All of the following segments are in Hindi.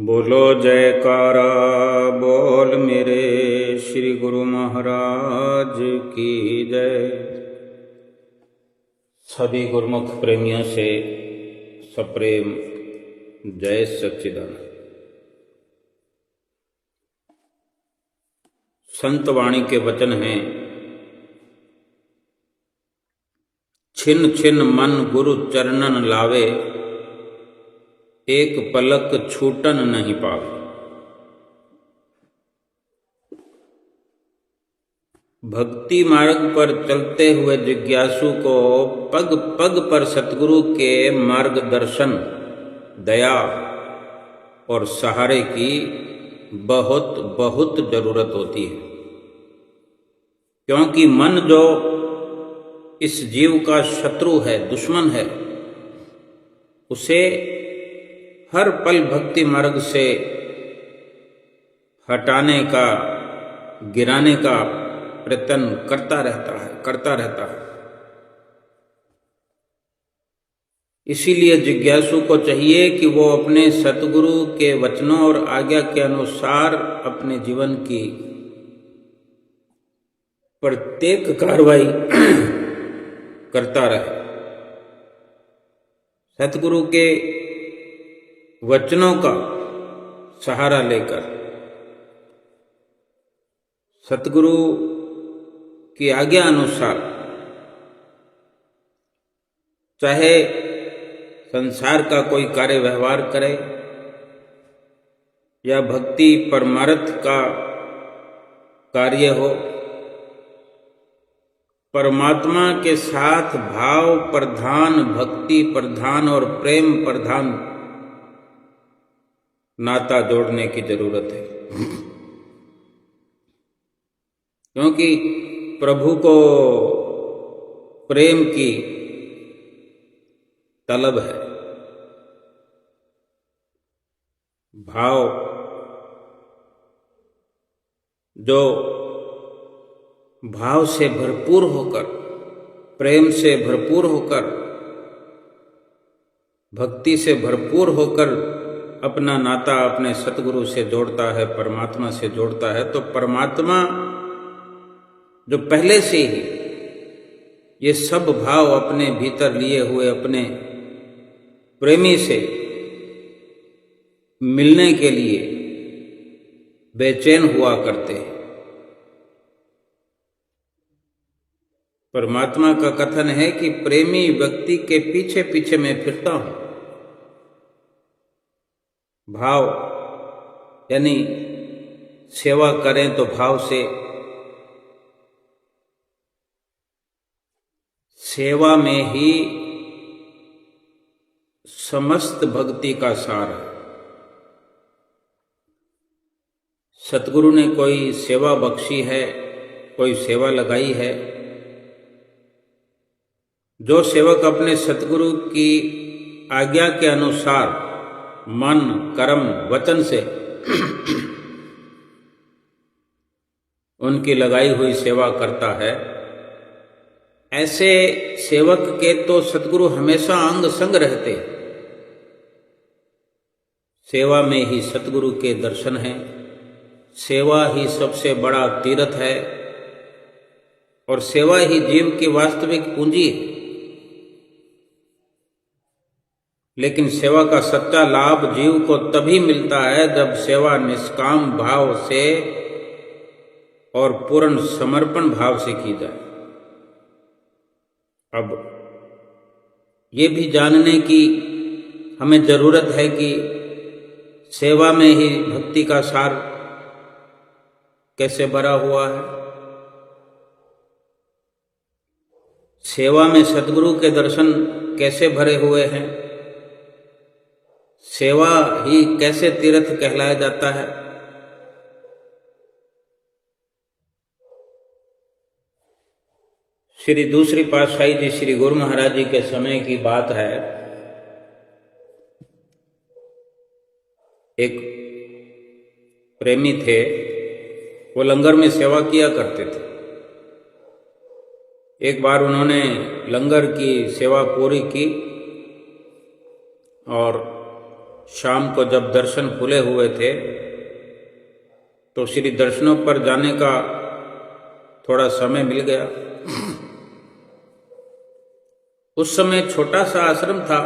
बोलो जयकारा बोल मेरे श्री गुरु महाराज की जय। सभी गुरुमुख प्रेमियों से सप्रेम जय सच्चिदानंद। संत वाणी के वचन हैं, छिन छिन मन गुरु चरणन लावे, एक पलक छूटन नहीं पावे। भक्ति मार्ग पर चलते हुए जिज्ञासु को पग पग पर सतगुरु के मार्गदर्शन, दया और सहारे की बहुत बहुत जरूरत होती है, क्योंकि मन जो इस जीव का शत्रु है, दुश्मन है, उसे हर पल भक्ति मार्ग से हटाने का, गिराने का प्रयत्न करता रहता है। इसीलिए जिज्ञासु को चाहिए कि वो अपने सतगुरु के वचनों और आज्ञा के अनुसार अपने जीवन की प्रत्येक कार्रवाई करता रहे। सतगुरु के वचनों का सहारा लेकर, सतगुरु की आज्ञा अनुसार, चाहे संसार का कोई कार्य व्यवहार करे या भक्ति परमार्थ का कार्य हो, परमात्मा के साथ भाव प्रधान, भक्ति प्रधान और प्रेम प्रधान नाता जोड़ने की जरूरत है, क्योंकि प्रभु को प्रेम की तलब है। भाव जो भाव से भरपूर होकर, प्रेम से भरपूर होकर, भक्ति से भरपूर होकर अपना नाता अपने सतगुरु से जोड़ता है, परमात्मा से जोड़ता है, तो परमात्मा जो पहले से ही ये सब भाव अपने भीतर लिए हुए अपने प्रेमी से मिलने के लिए बेचैन हुआ करते हैं। परमात्मा का कथन है कि प्रेमी व्यक्ति के पीछे पीछे मैं फिरता हूं। भाव यानी सेवा करें तो भाव से, सेवा में ही समस्त भक्ति का सार है। सतगुरु ने कोई सेवा बख्शी है, कोई सेवा लगाई है, जो सेवक अपने सतगुरु की आज्ञा के अनुसार मन, कर्म, वचन से उनकी लगाई हुई सेवा करता है, ऐसे सेवक के तो सतगुरु हमेशा अंग संग रहते। सेवा में ही सतगुरु के दर्शन हैं, सेवा ही सबसे बड़ा तीर्थ है और सेवा ही जीव की वास्तविक पूंजी है। लेकिन सेवा का सच्चा लाभ जीव को तभी मिलता है जब सेवा निष्काम भाव से और पूर्ण समर्पण भाव से की जाए। अब ये भी जानने की हमें जरूरत है कि सेवा में ही भक्ति का सार कैसे भरा हुआ है। सेवा में सद्गुरु के दर्शन कैसे भरे हुए हैं, सेवा ही कैसे तीर्थ कहलाया जाता है। श्री दूसरी पातशाही जी श्री गुरु महाराज जी के समय की बात है। एक प्रेमी थे, वो लंगर में सेवा किया करते थे। एक बार उन्होंने लंगर की सेवा पूरी की और शाम को जब दर्शन खुले हुए थे तो श्री दर्शनों पर जाने का थोड़ा समय मिल गया। उस समय छोटा सा आश्रम था।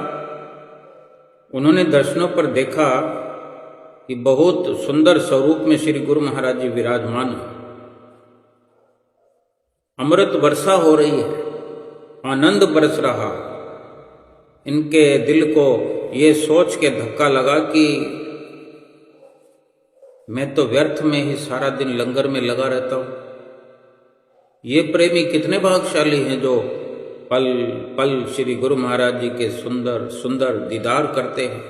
उन्होंने दर्शनों पर देखा कि बहुत सुंदर स्वरूप में श्री गुरु महाराज जी विराजमान हैं। अमृत वर्षा हो रही है, आनंद बरस रहा है। इनके दिल को ये सोच के धक्का लगा कि मैं तो व्यर्थ में ही सारा दिन लंगर में लगा रहता हूं। ये प्रेमी कितने भाग्यशाली हैं जो पल पल श्री गुरु महाराज जी के सुंदर सुंदर दीदार करते हैं।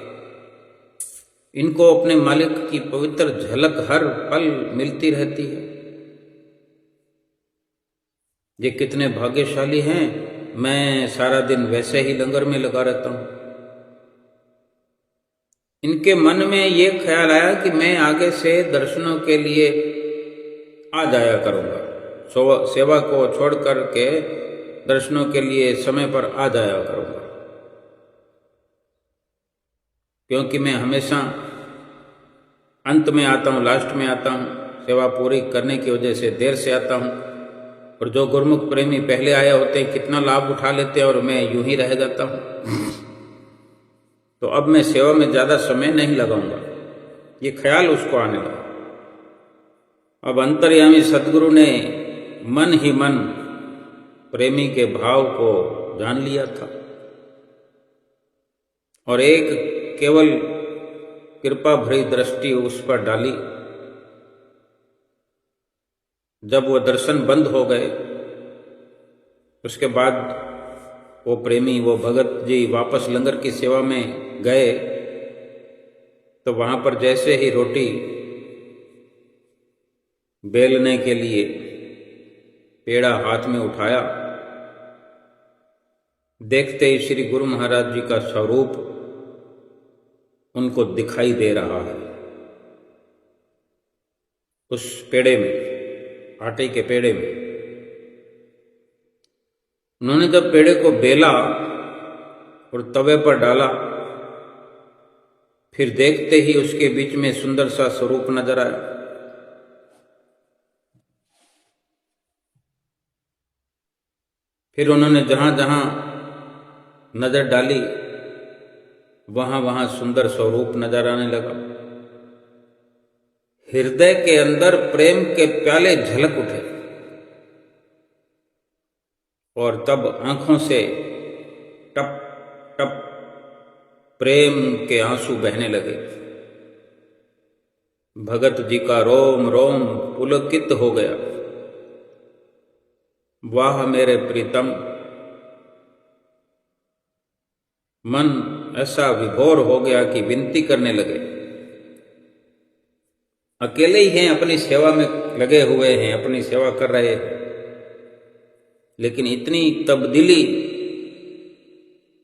इनको अपने मालिक की पवित्र झलक हर पल मिलती रहती है। ये कितने भाग्यशाली हैं, मैं सारा दिन वैसे ही लंगर में लगा रहता हूं। इनके मन में ये ख्याल आया कि मैं आगे से दर्शनों के लिए आ जाया करूंगा, सेवा को छोड़ कर के दर्शनों के लिए समय पर आ जाया करूंगा, क्योंकि मैं हमेशा अंत में आता हूं, लास्ट में आता हूं। सेवा पूरी करने की वजह से देर से आता हूं। और जो गुरुमुख प्रेमी पहले आए होते हैं कितना लाभ उठा लेते हैं और मैं यूं ही रह जाता हूं। तो अब मैं सेवा में ज्यादा समय नहीं लगाऊंगा, ये ख्याल उसको आने लगा। अब अंतर्यामी सदगुरु ने मन ही मन प्रेमी के भाव को जान लिया था और एक केवल कृपा भरी दृष्टि उस पर डाली। जब वो दर्शन बंद हो गए उसके बाद वो प्रेमी, वो भगत जी वापस लंगर की सेवा में गए तो वहां पर जैसे ही रोटी बेलने के लिए पेड़ा हाथ में उठाया, देखते ही श्री गुरु महाराज जी का स्वरूप उनको दिखाई दे रहा है। उस पेड़े में, आटे के पेड़े में उन्होंने जब पेड़े को बेला और तवे पर डाला, फिर देखते ही उसके बीच में सुंदर सा स्वरूप नजर आया। फिर उन्होंने जहां जहां नजर डाली वहां वहां सुंदर स्वरूप नजर आने लगा। हृदय के अंदर प्रेम के प्याले झलक उठे और तब आंखों से टप टप प्रेम के आंसू बहने लगे। भगत जी का रोम रोम पुलकित हो गया। वाह मेरे प्रीतम, मन ऐसा विभोर हो गया कि विनती करने लगे। अकेले ही हैं, अपनी सेवा में लगे हुए हैं, अपनी सेवा कर रहे हैं, लेकिन इतनी तब्दीली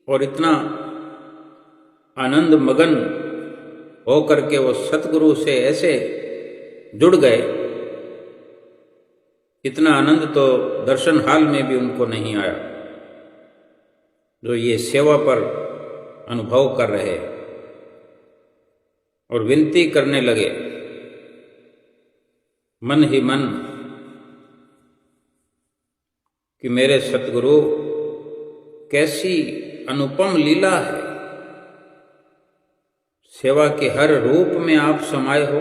और इतना आनंद मगन होकर के वो सतगुरु से ऐसे जुड़ गए। इतना आनंद तो दर्शन हाल में भी उनको नहीं आया जो ये सेवा पर अनुभव कर रहे हैं। और विनती करने लगे मन ही मन कि मेरे सतगुरु कैसी अनुपम लीला है, सेवा के हर रूप में आप समाये हो।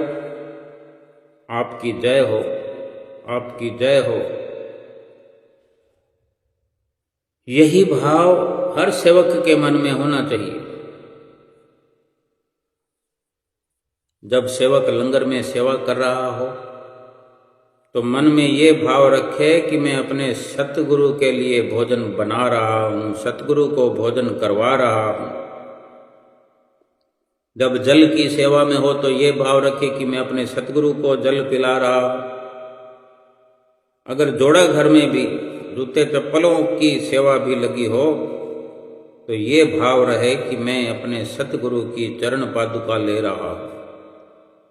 आपकी जय हो, आपकी जय हो। यही भाव हर सेवक के मन में होना चाहिए। जब सेवक लंगर में सेवा कर रहा हो तो मन में ये भाव रखे कि मैं अपने सतगुरु के लिए भोजन बना रहा हूं, सतगुरु को भोजन करवा रहा हूं। जब जल की सेवा में हो तो ये भाव रखे कि मैं अपने सतगुरु को जल पिला रहा हूं। अगर जोड़ा घर में भी जूते चप्पलों की सेवा भी लगी हो तो ये भाव रहे कि मैं अपने सतगुरु की चरण पादुका ले रहा हूं।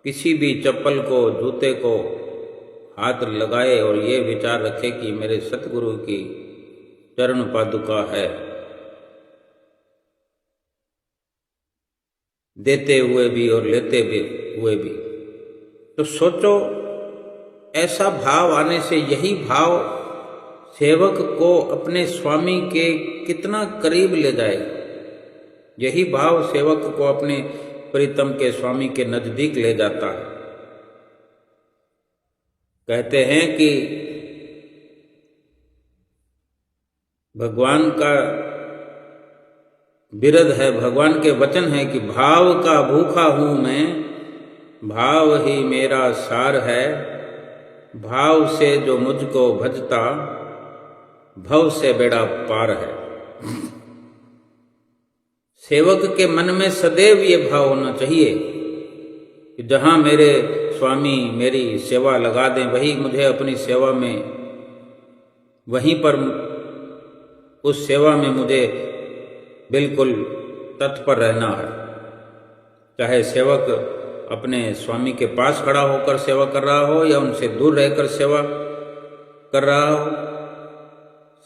किसी भी चप्पल को, जूते को हाथ लगाए और ये विचार रखे कि मेरे सतगुरु की चरण पादुका है। देते हुए भी और लेते भी हुए भी। तो सोचो, ऐसा भाव आने से यही भाव सेवक को अपने स्वामी के कितना करीब ले जाए। यही भाव सेवक को अपने प्रीतम के स्वामी के नजदीक ले जाता है। कहते हैं कि भगवान का बिरध है, भगवान के वचन है कि भाव का भूखा हूं मैं, भाव ही मेरा सार है, भाव से जो मुझको भजता, भव से बेड़ा पार है। सेवक के मन में सदैव ये भाव होना चाहिए कि जहां मेरे स्वामी मेरी सेवा लगा दें, वही मुझे अपनी सेवा में, वहीं पर उस सेवा में मुझे बिल्कुल तत्पर रहना है। चाहे सेवक अपने स्वामी के पास खड़ा होकर सेवा कर रहा हो या उनसे दूर रहकर सेवा कर रहा हो,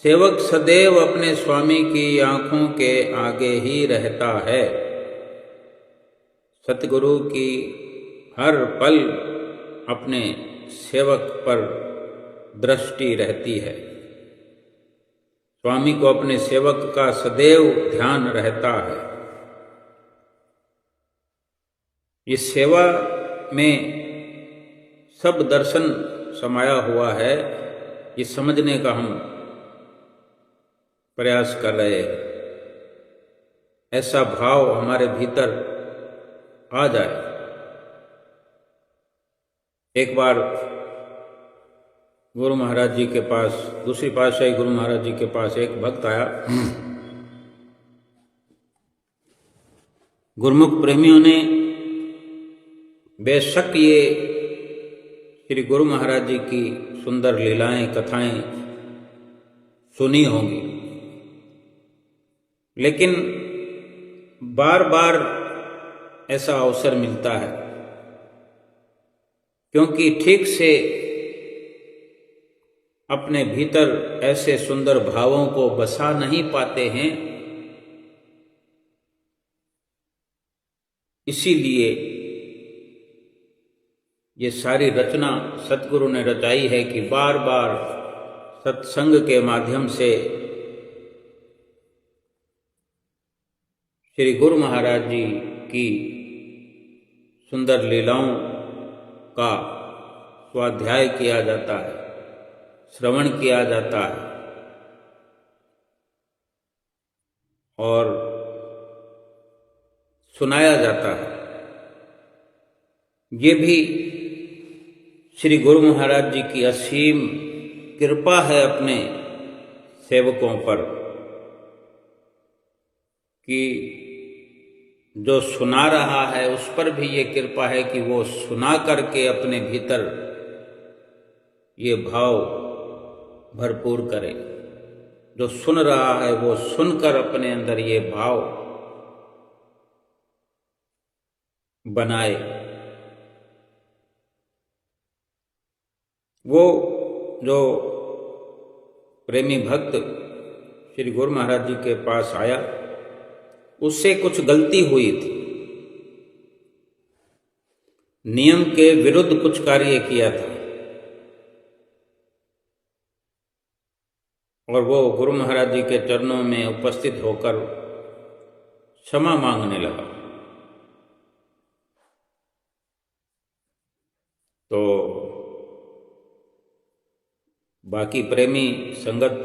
सेवक सदैव अपने स्वामी की आंखों के आगे ही रहता है। सतगुरु की हर पल अपने सेवक पर दृष्टि रहती है। स्वामी को अपने सेवक का सदैव ध्यान रहता है। इस सेवा में सब दर्शन समाया हुआ है, ये समझने का हम प्रयास कर रहे हैं। ऐसा भाव हमारे भीतर आ जाए। एक बार गुरु महाराज जी के पास, दूसरी पातशाही गुरु महाराज जी के पास एक भक्त आया। गुरुमुख प्रेमियों ने बेशक ये श्री गुरु महाराज जी की सुंदर लीलाएं, कथाएं सुनी होंगी, लेकिन बार बार ऐसा अवसर मिलता है क्योंकि ठीक से अपने भीतर ऐसे सुंदर भावों को बसा नहीं पाते हैं। इसीलिए ये सारी रचना सतगुरु ने रचाई है कि बार बार सत्संग के माध्यम से श्री गुरु महाराज जी की सुंदर लीलाओं का स्वाध्याय किया जाता है, श्रवण किया जाता है और सुनाया जाता है। ये भी श्री गुरु महाराज जी की असीम कृपा है अपने सेवकों पर कि जो सुना रहा है उस पर भी ये कृपा है कि वो सुना करके अपने भीतर ये भाव भरपूर करे। जो सुन रहा है वो सुनकर अपने अंदर ये भाव बनाए। वो जो प्रेमी भक्त श्री गुरु महाराज जी के पास आया, उससे कुछ गलती हुई थी, नियम के विरुद्ध कुछ कार्य किया था और वो गुरु महाराज जी के चरणों में उपस्थित होकर क्षमा मांगने लगा। तो बाकी प्रेमी संगत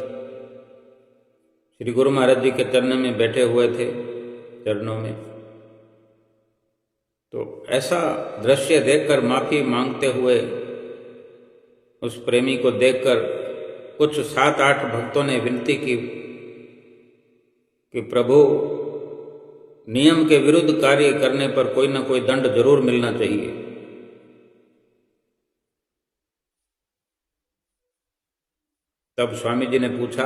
श्री गुरु महाराज जी के चरणों में बैठे हुए थे, चरणों में। तो ऐसा दृश्य देखकर, माफी मांगते हुए उस प्रेमी को देखकर कुछ 7-8 भक्तों ने विनती की कि प्रभु, नियम के विरुद्ध कार्य करने पर कोई ना कोई दंड जरूर मिलना चाहिए। तब स्वामी जी ने पूछा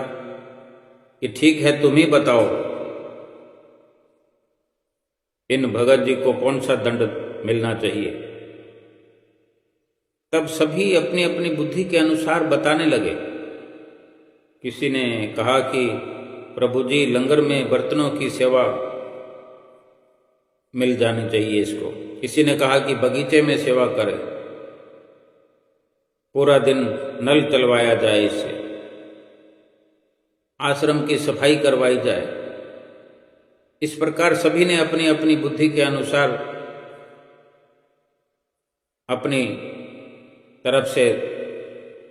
कि ठीक है, तुम ही बताओ, इन भगत जी को कौन सा दंड मिलना चाहिए। तब सभी अपनी अपनी बुद्धि के अनुसार बताने लगे। किसी ने कहा कि प्रभु जी, लंगर में बर्तनों की सेवा मिल जानी चाहिए इसको। किसी ने कहा कि बगीचे में सेवा करें, पूरा दिन नल चलवाया जाए, इससे आश्रम की सफाई करवाई जाए। इस प्रकार सभी ने अपनी अपनी बुद्धि के अनुसार अपनी तरफ से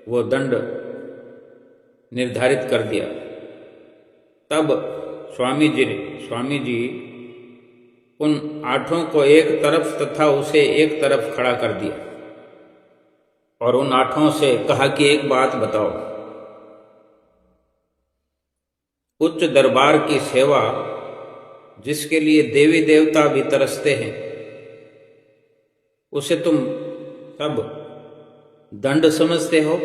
वो दंड निर्धारित कर दिया। तब स्वामी जी उन 8 को एक तरफ तथा उसे एक तरफ खड़ा कर दिया और उन 8 से कहा कि एक बात बताओ, उच्च दरबार की सेवा जिसके लिए देवी देवता भी तरसते हैं, उसे तुम सब दंड समझते हो?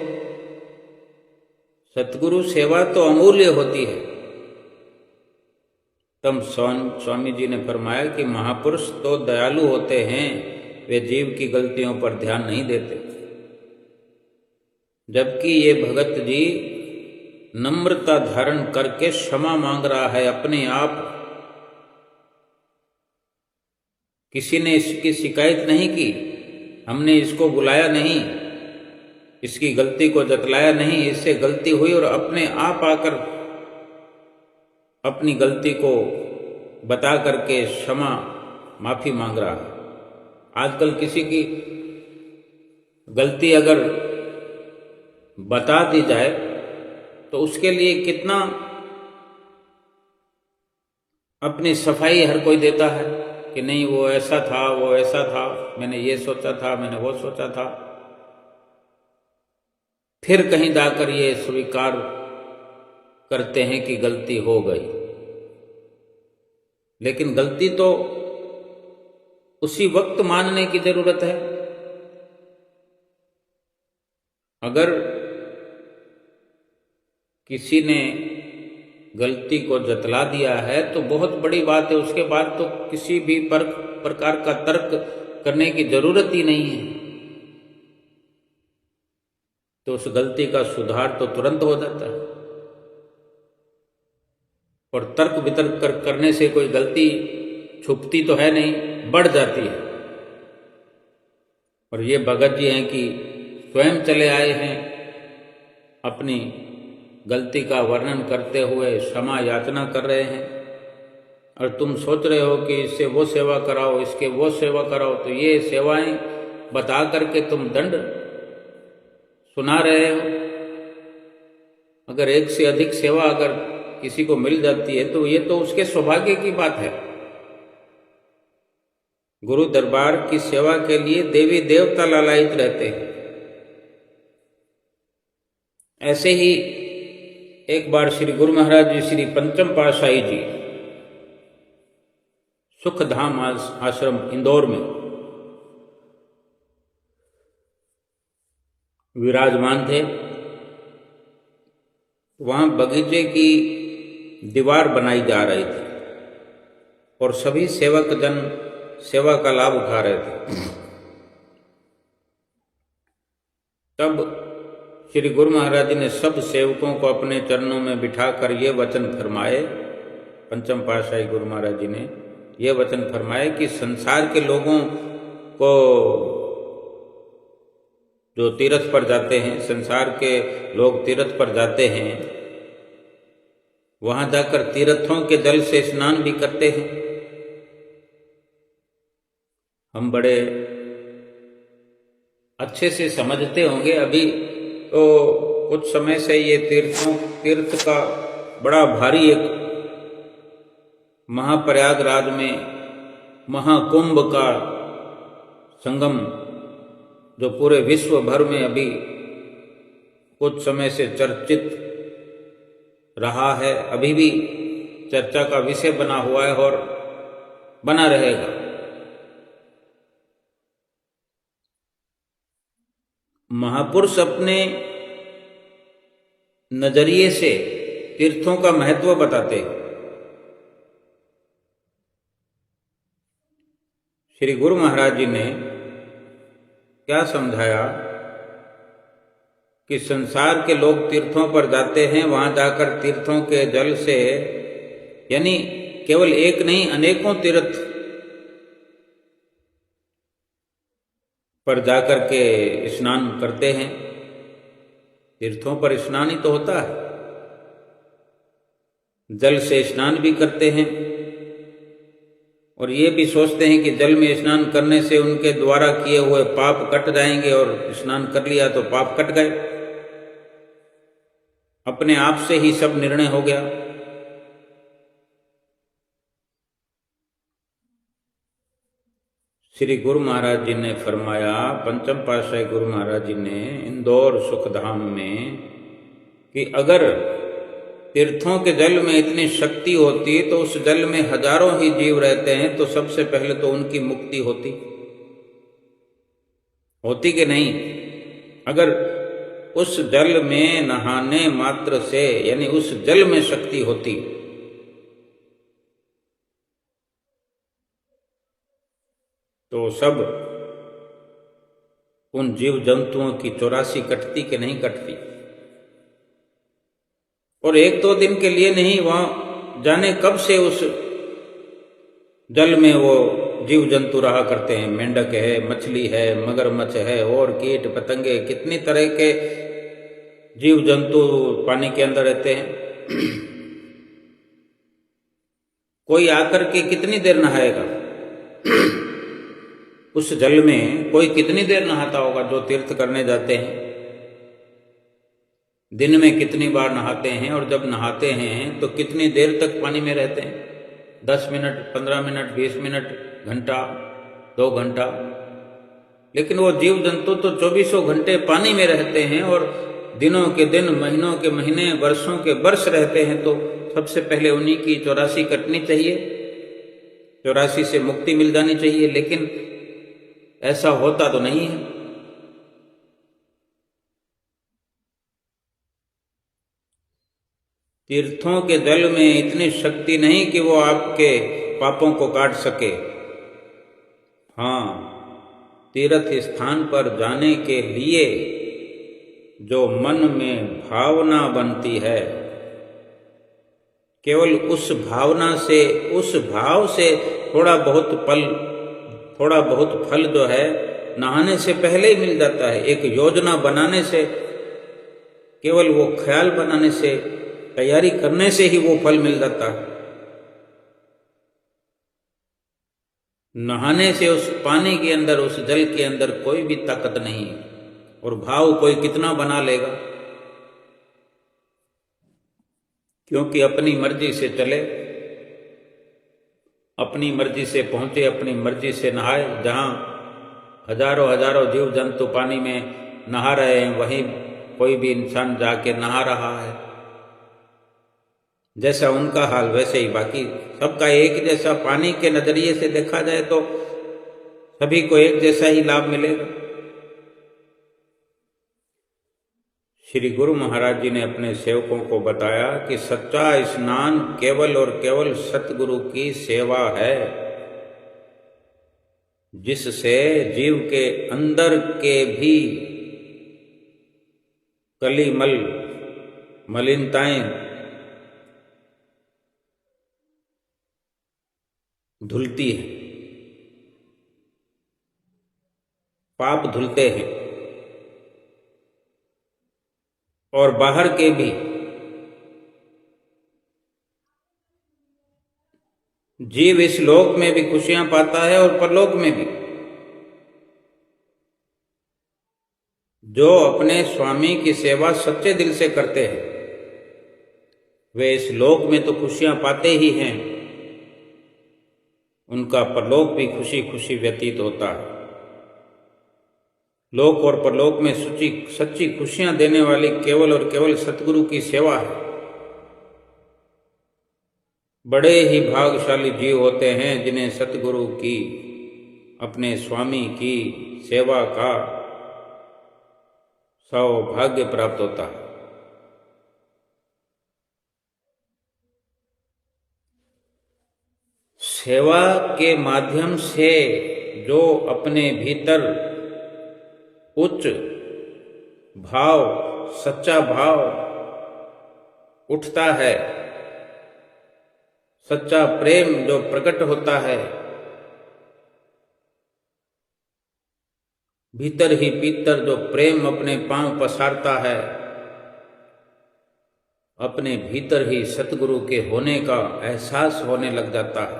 सतगुरु सेवा तो अमूल्य होती है। तब स्वामी जी ने फरमाया कि महापुरुष तो दयालु होते हैं, वे जीव की गलतियों पर ध्यान नहीं देते, जबकि ये भगत जी नम्रता धारण करके क्षमा मांग रहा है अपने आप। किसी ने इसकी शिकायत नहीं की, हमने इसको बुलाया नहीं, इसकी गलती को जतलाया नहीं, इससे गलती हुई और अपने आप आकर अपनी गलती को बता करके क्षमा माफी मांग रहा है। आजकल किसी की गलती अगर बता दी जाए तो उसके लिए कितना अपनी सफाई हर कोई देता है कि नहीं वो ऐसा था, वो ऐसा था, मैंने ये सोचा था, मैंने वो सोचा था। फिर कहीं जाकर ये स्वीकार करते हैं कि गलती हो गई, लेकिन गलती तो उसी वक्त मानने की जरूरत है। अगर किसी ने गलती को जतला दिया है तो बहुत बड़ी बात है, उसके बाद तो किसी भी प्रकार का तर्क करने की जरूरत ही नहीं है। तो उस गलती का सुधार तो तुरंत हो जाता है और तर्क वितर्क करने से कोई गलती छुपती तो है नहीं, बढ़ जाती है। और ये भगत जी हैं कि स्वयं चले आए हैं, अपनी गलती का वर्णन करते हुए क्षमा याचना कर रहे हैं, और तुम सोच रहे हो कि इससे वो सेवा कराओ, इसके वो सेवा कराओ। तो ये सेवाएं बता करके तुम दंड सुना रहे हो। अगर एक से अधिक सेवा अगर किसी को मिल जाती है तो ये तो उसके सौभाग्य की बात है। गुरु दरबार की सेवा के लिए देवी देवता लालायित रहते हैं। ऐसे ही एक बार श्री गुरु महाराज जी श्री पंचम पातशाही जी सुखधाम आश्रम इंदौर में विराजमान थे। वहां बगीचे की दीवार बनाई जा रही थी और सभी सेवक जन सेवा का लाभ उठा रहे थे। तब श्री गुरु महाराज जी ने सब सेवकों को अपने चरणों में बिठाकर ये वचन फरमाए, पंचम पातशाही गुरु महाराज जी ने ये वचन फरमाए कि संसार के लोगों को जो तीर्थ पर जाते हैं, संसार के लोग तीर्थ पर जाते हैं, वहां जाकर तीर्थों के जल से स्नान भी करते हैं। हम बड़े अच्छे से समझते होंगे, अभी तो कुछ समय से ये तीर्थ का बड़ा भारी एक महाप्रयागराज में महाकुंभ का संगम जो पूरे विश्व भर में अभी कुछ समय से चर्चित रहा है, अभी भी चर्चा का विषय बना हुआ है और बना रहेगा। महापुरुष अपने नजरिए से तीर्थों का महत्व बताते हैं। श्री गुरु महाराज जी ने क्या समझाया कि संसार के लोग तीर्थों पर जाते हैं, वहां जाकर तीर्थों के जल से, यानी केवल एक नहीं अनेकों तीर्थ पर जाकर के स्नान करते हैं। तीर्थों पर स्नान ही तो होता है, जल से स्नान भी करते हैं और ये भी सोचते हैं कि जल में स्नान करने से उनके द्वारा किए हुए पाप कट जाएंगे, और स्नान कर लिया तो पाप कट गए, अपने आप से ही सब निर्णय हो गया। श्री गुरु महाराज जी ने फरमाया, पंचम पातशाही गुरु महाराज जी ने इंदौर सुखधाम में, कि अगर तीर्थों के जल में इतनी शक्ति होती तो उस जल में हजारों ही जीव रहते हैं, तो सबसे पहले तो उनकी मुक्ति होती कि नहीं? अगर उस जल में नहाने मात्र से, यानी उस जल में शक्ति होती, तो सब उन जीव जंतुओं की 84 कटती कि नहीं कटती। और एक दो दिन के लिए नहीं, वहां जाने कब से उस जल में वो जीव जंतु रहा करते हैं। मेंढक है, मछली है, मगरमच्छ है, और कीट पतंगे, कितनी तरह के जीव जंतु पानी के अंदर रहते हैं। कोई आकर के कितनी देर नहाएगा उस जल में? कोई कितनी देर नहाता होगा जो तीर्थ करने जाते हैं? दिन में कितनी बार नहाते हैं, और जब नहाते हैं तो कितनी देर तक पानी में रहते हैं? 10 मिनट, 15 मिनट, 20 मिनट, घंटा, 2 घंटा। लेकिन वो जीव जंतु तो 24 घंटे पानी में रहते हैं, और दिनों के दिन, महीनों के महीने, वर्षों के वर्ष रहते हैं। तो सबसे पहले उन्हीं की 84 कटनी चाहिए, 84 से मुक्ति मिल जानी चाहिए। लेकिन ऐसा होता तो नहीं है। तीर्थों के जल में इतनी शक्ति नहीं कि वो आपके पापों को काट सके। हाँ, तीर्थ स्थान पर जाने के लिए जो मन में भावना बनती है, केवल उस भावना से, उस भाव से थोड़ा बहुत फल जो है नहाने से पहले ही मिल जाता है। एक योजना बनाने से, केवल वो ख्याल बनाने से, तैयारी करने से ही वो फल मिल जाता है। नहाने से उस पानी के अंदर, उस जल के अंदर कोई भी ताकत नहीं है, और भाव कोई कितना बना लेगा, क्योंकि अपनी मर्जी से चले, अपनी मर्जी से पहुंचे, अपनी मर्जी से नहाए। जहां हजारों जीव जंतु पानी में नहा रहे हैं, वहीं कोई भी इंसान जाके नहा रहा है। जैसा उनका हाल वैसे ही बाकी सबका एक जैसा। पानी के नजरिए से देखा जाए तो सभी को एक जैसा ही लाभ मिलेगा। श्री गुरु महाराज जी ने अपने सेवकों को बताया कि सच्चा स्नान केवल और केवल सतगुरु की सेवा है, जिससे जीव के अंदर के भी कलिमल, मलिनताएं धुलती है, पाप धुलते हैं, और बाहर के भी। जीव इस लोक में भी खुशियां पाता है और परलोक में भी। जो अपने स्वामी की सेवा सच्चे दिल से करते हैं, वे इस लोक में तो खुशियां पाते ही हैं, उनका परलोक भी खुशी खुशी व्यतीत होता है। लोक और परलोक में सच्ची खुशियां देने वाली केवल और केवल सतगुरु की सेवा है। बड़े ही भाग्यशाली जीव होते हैं जिन्हें सतगुरु की, अपने स्वामी की सेवा का सौभाग्य प्राप्त होता है। सेवा के माध्यम से जो अपने भीतर उच्च भाव, सच्चा भाव उठता है, सच्चा प्रेम जो प्रकट होता है, भीतर ही भीतर जो प्रेम अपने पांव पसारता है, अपने भीतर ही सतगुरु के होने का एहसास होने लग जाता है।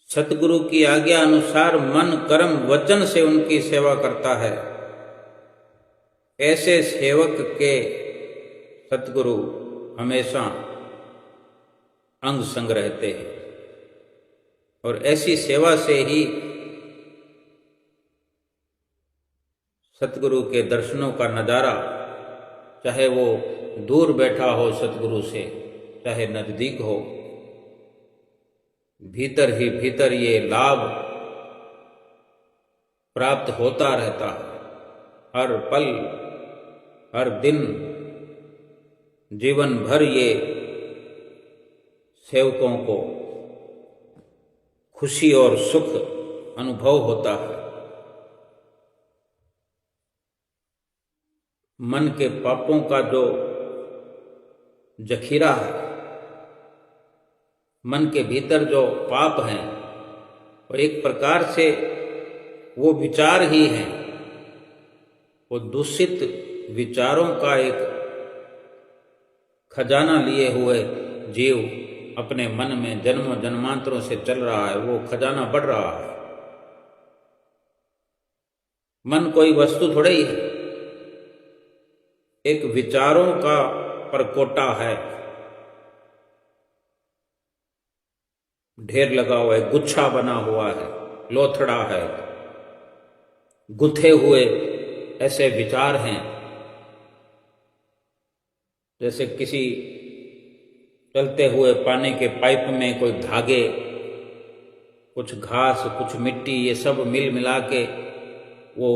सतगुरु की आज्ञा अनुसार मन कर्म वचन से उनकी सेवा करता है। ऐसे सेवक के सतगुरु हमेशा अंग संग रहते हैं और ऐसी सेवा से ही सतगुरु के दर्शनों का नज़ारा, चाहे वो दूर बैठा हो सतगुरु से, चाहे नज़दीक हो, भीतर ही भीतर ये लाभ प्राप्त होता रहता है। हर पल हर दिन जीवन भर ये सेवकों को खुशी और सुख अनुभव होता है। मन के पापों का जो जखीरा है, मन के भीतर जो पाप हैं, वो एक प्रकार से वो विचार ही हैं। वो दूषित विचारों का एक खजाना लिए हुए जीव अपने मन में जन्मों जन्मांतरों से चल रहा है। वो खजाना बढ़ रहा है। मन कोई वस्तु थोड़े ही है, एक विचारों का परकोटा है, ढेर लगा हुआ है, गुच्छा बना हुआ है, लोथड़ा है, गुथे हुए ऐसे विचार हैं। जैसे किसी चलते हुए पानी के पाइप में कोई धागे, कुछ घास, कुछ मिट्टी, ये सब मिल मिला के वो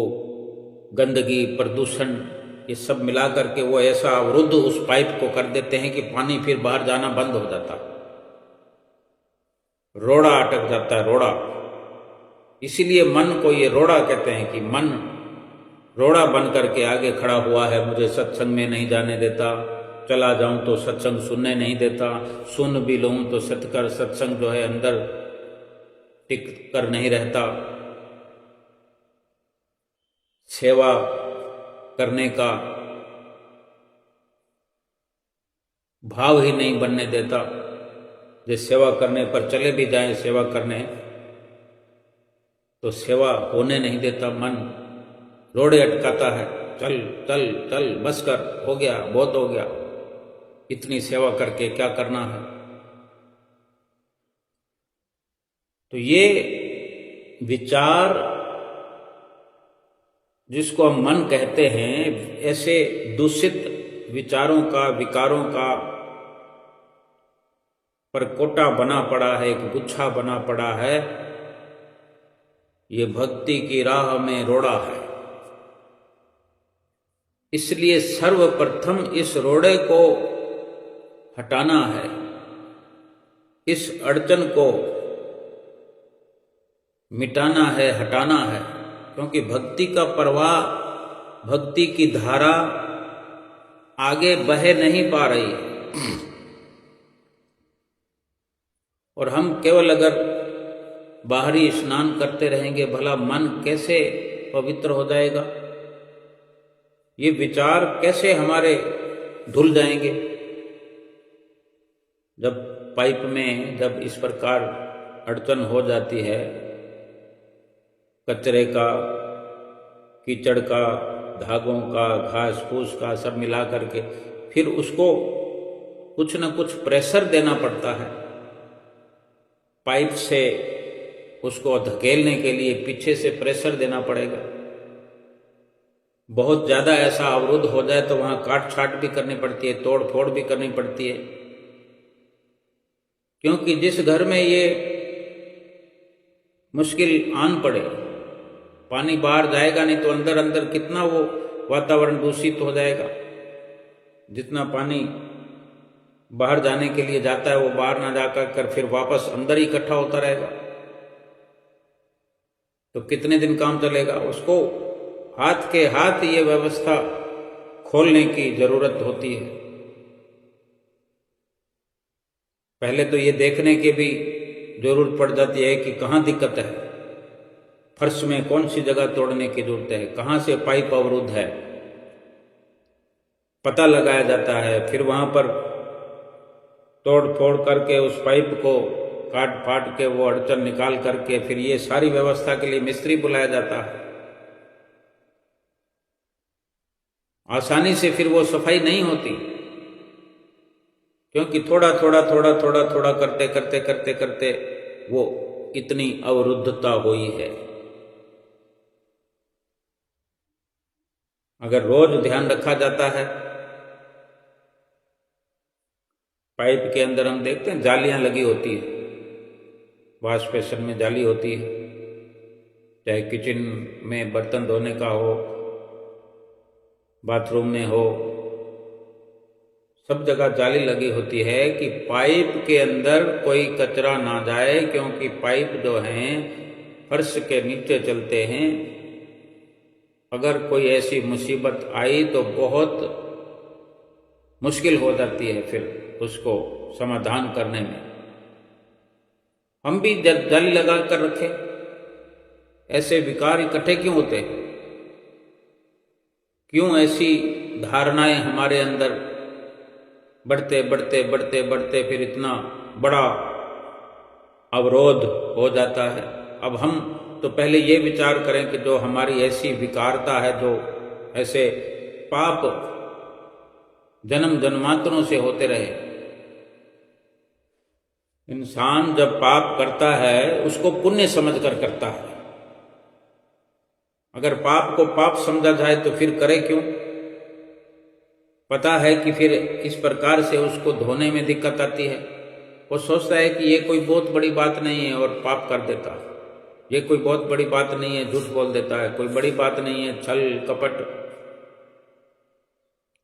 गंदगी, प्रदूषण, ये सब मिला करके वो ऐसा अवरुद्ध उस पाइप को कर देते हैं कि पानी फिर बाहर जाना बंद हो जाता, रोड़ा अटक जाता है, रोड़ा। इसीलिए मन को ये रोड़ा कहते हैं कि मन रोड़ा बन करके आगे खड़ा हुआ है, मुझे सत्संग में नहीं जाने देता, चला जाऊं तो सत्संग सुनने नहीं देता, सुन भी लूं तो सत्कर सत्संग जो है अंदर टिक कर नहीं रहता, सेवा करने का भाव ही नहीं बनने देता। जिस सेवा करने पर चले भी जाएं सेवा करने तो सेवा होने नहीं देता, मन रोड़े अटकाता है, चल चल चल, बस कर, हो गया, बहुत हो गया, इतनी सेवा करके क्या करना है। तो ये विचार जिसको हम मन कहते हैं, ऐसे दूषित विचारों का, विकारों का परकोटा बना पड़ा है, एक गुच्छा बना पड़ा है। ये भक्ति की राह में रोड़ा है। इसलिए सर्वप्रथम इस रोड़े को हटाना है, इस अड़चन को मिटाना है, हटाना है। क्योंकि भक्ति का प्रवाह, भक्ति की धारा आगे बह नहीं पा रही है। और हम केवल अगर बाहरी स्नान करते रहेंगे, भला मन कैसे पवित्र हो जाएगा? ये विचार कैसे हमारे धुल जाएंगे? जब पाइप में जब इस प्रकार अड़चन हो जाती है, कचरे का, कीचड़ का, धागों का, घास फूस का सब मिला करके फिर उसको कुछ न कुछ प्रेशर देना पड़ता है। पाइप से उसको धकेलने के लिए पीछे से प्रेशर देना पड़ेगा। बहुत ज़्यादा ऐसा अवरुद्ध हो जाए तो वहाँ काट छाट भी करनी पड़ती है, तोड़ फोड़ भी करनी पड़ती है। क्योंकि जिस घर में ये मुश्किल आन पड़े, पानी बाहर जाएगा नहीं तो अंदर अंदर कितना वो वातावरण दूषित हो जाएगा। जितना पानी बाहर जाने के लिए जाता है वो बाहर ना जाकर फिर वापस अंदर ही इकट्ठा होता रहेगा, तो कितने दिन काम चलेगा? उसको हाथ के हाथ ये व्यवस्था खोलने की जरूरत होती है। पहले तो ये देखने के भी जरूरत पड़ जाती है कि कहाँ दिक्कत है, फर्श में कौन सी जगह तोड़ने की जरूरत है, कहाँ से पाइप अवरुद्ध है, पता लगाया जाता है। फिर वहाँ पर तोड़ फोड़ करके उस पाइप को काट फाट के वो अड़चन निकाल करके फिर ये सारी व्यवस्था के लिए मिस्त्री बुलाया जाता है। आसानी से फिर वो सफाई नहीं होती, क्योंकि थोड़ा थोड़ा थोड़ा थोड़ा थोड़ा करते करते करते करते वो इतनी अवरुद्धता हुई है। अगर रोज ध्यान रखा जाता है, पाइप के अंदर हम देखते हैं जालियां लगी होती है, वॉश बेसिन में जाली होती है, चाहे किचन में बर्तन धोने का हो, बाथरूम में हो, सब जगह जाली लगी होती है कि पाइप के अंदर कोई कचरा ना जाए, क्योंकि पाइप जो हैं फर्श के नीचे चलते हैं। अगर कोई ऐसी मुसीबत आई तो बहुत मुश्किल हो जाती है फिर उसको समाधान करने में। हम भी जाली लगा कर रखें, ऐसे विकार इकट्ठे क्यों होते हैं? क्यों ऐसी धारणाएं हमारे अंदर बढ़ते बढ़ते बढ़ते बढ़ते फिर इतना बड़ा अवरोध हो जाता है? अब हम तो पहले ये विचार करें कि जो हमारी ऐसी विकारता है, जो ऐसे पाप जन्म जन्मांतरों से होते रहे। इंसान जब पाप करता है उसको पुण्य समझकर करता है। अगर पाप को पाप समझा जाए तो फिर करे क्यों? पता है कि फिर इस प्रकार से उसको धोने में दिक्कत आती है। वो सोचता है कि ये कोई बहुत बड़ी बात नहीं है और पाप कर देता है, ये कोई बहुत बड़ी बात नहीं है, झूठ बोल देता है, कोई बड़ी बात नहीं है, छल कपट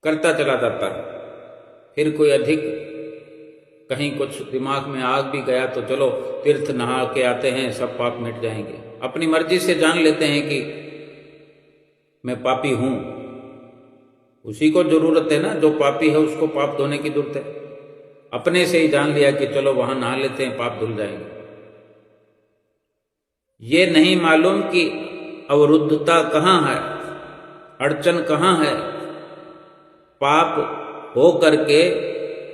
करता चला जाता है। फिर कोई अधिक कहीं कुछ दिमाग में आग भी गया तो चलो तीर्थ नहा के आते हैं, सब पाप मिट जाएंगे। अपनी मर्जी से जान लेते हैं कि मैं पापी हूं। उसी को जरूरत है ना, जो पापी है उसको पाप धोने की जरूरत है। अपने से ही जान लिया कि चलो वहां नहा लेते हैं, पाप धुल जाएंगे। ये नहीं मालूम कि अवरुद्धता कहाँ है, अड़चन कहाँ है, पाप हो करके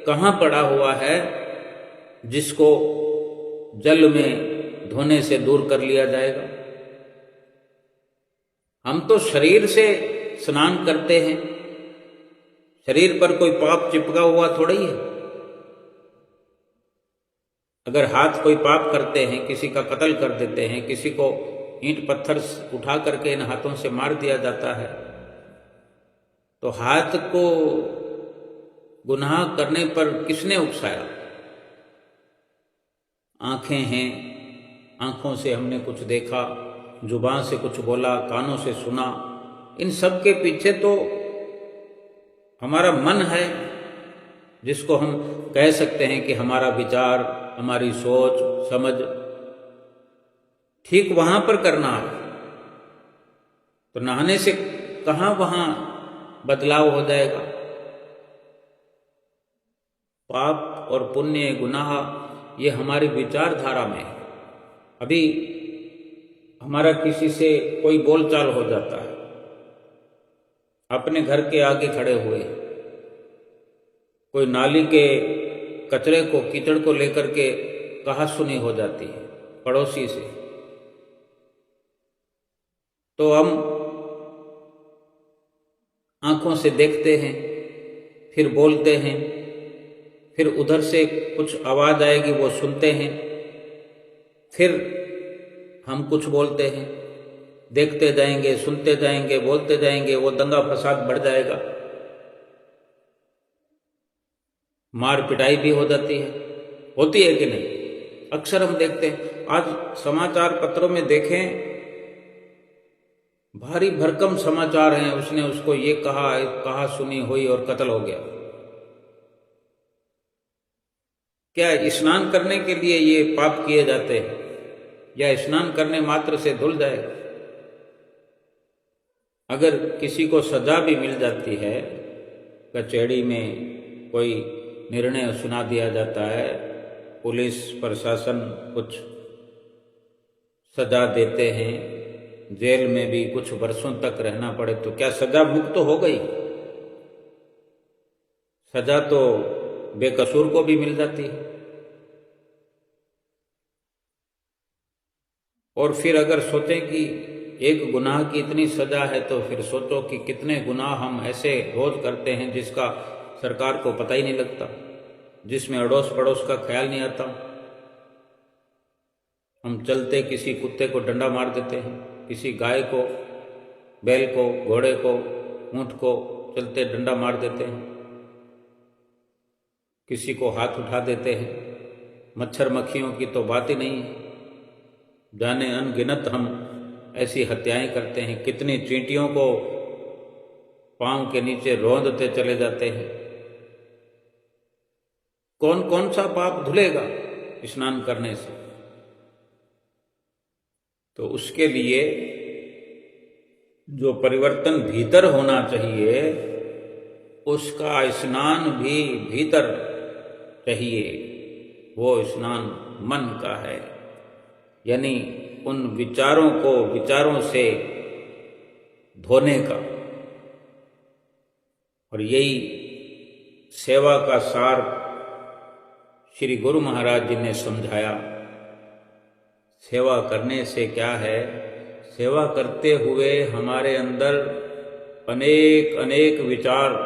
कहाँ पड़ा हुआ है, जिसको जल में धोने से दूर कर लिया जाएगा। हम तो शरीर से स्नान करते हैं, शरीर पर कोई पाप चिपका हुआ थोड़ा ही है। अगर हाथ कोई पाप करते हैं, किसी का कत्ल कर देते हैं, किसी को ईंट पत्थर उठा करके इन हाथों से मार दिया जाता है, तो हाथ को गुनाह करने पर किसने उकसाया? आंखें हैं, आंखों से हमने कुछ देखा, जुबान से कुछ बोला, कानों से सुना, इन सब के पीछे तो हमारा मन है, जिसको हम कह सकते हैं कि हमारा विचार, हमारी सोच समझ ठीक वहां पर करना है। तो नहाने से कहाँ वहां बदलाव हो जाएगा? पाप और पुण्य गुनाह ये हमारी विचारधारा में है। अभी हमारा किसी से कोई बोलचाल हो जाता है, अपने घर के आगे खड़े हुए, कोई नाली के कचरे को, कीचड़ को लेकर के कहा सुनी हो जाती है पड़ोसी से, तो हम आंखों से देखते हैं, फिर बोलते हैं, फिर उधर से कुछ आवाज आएगी वो सुनते हैं, फिर हम कुछ बोलते हैं, देखते जाएंगे, सुनते जाएंगे, बोलते जाएंगे, वो दंगा फसाद बढ़ जाएगा, मार पिटाई भी हो जाती है। होती है कि नहीं? अक्सर हम देखते हैं। आज समाचार पत्रों में देखें, भारी भरकम समाचार हैं, उसने उसको ये कहा सुनी हुई और कत्ल हो गया। क्या स्नान करने के लिए ये पाप किए जाते हैं, या स्नान करने मात्र से धुल जाएगा? अगर किसी को सजा भी मिल जाती है, कचहरी में कोई निर्णय सुना दिया जाता है, पुलिस प्रशासन कुछ सजा देते हैं, जेल में भी कुछ वर्षों तक रहना पड़े, तो क्या सजा भुगत तो हो गई? सजा तो बेकसूर को भी मिल जाती है। और फिर अगर सोचें कि एक गुनाह की इतनी सजा है, तो फिर सोचो कि कितने गुनाह हम ऐसे रोज करते हैं जिसका सरकार को पता ही नहीं लगता, जिसमें अड़ोस पड़ोस का ख्याल नहीं आता। हम चलते किसी कुत्ते को डंडा मार देते हैं, किसी गाय को, बैल को, घोड़े को, ऊंट को चलते डंडा मार देते हैं, किसी को हाथ उठा देते हैं। मच्छर मक्खियों की तो बात ही नहीं है, जाने अनगिनत हम ऐसी हत्याएं करते हैं। कितनी चींटियों को पांव के नीचे रौंदते चले जाते हैं। कौन कौन सा पाप धुलेगा स्नान करने से? तो उसके लिए जो परिवर्तन भीतर होना चाहिए, उसका स्नान भी भीतर चाहिए। वो स्नान मन का है, यानी उन विचारों को विचारों से धोने का। और यही सेवा का सार श्री गुरु महाराज जी ने समझाया। सेवा करने से क्या है, सेवा करते हुए हमारे अंदर अनेक अनेक विचार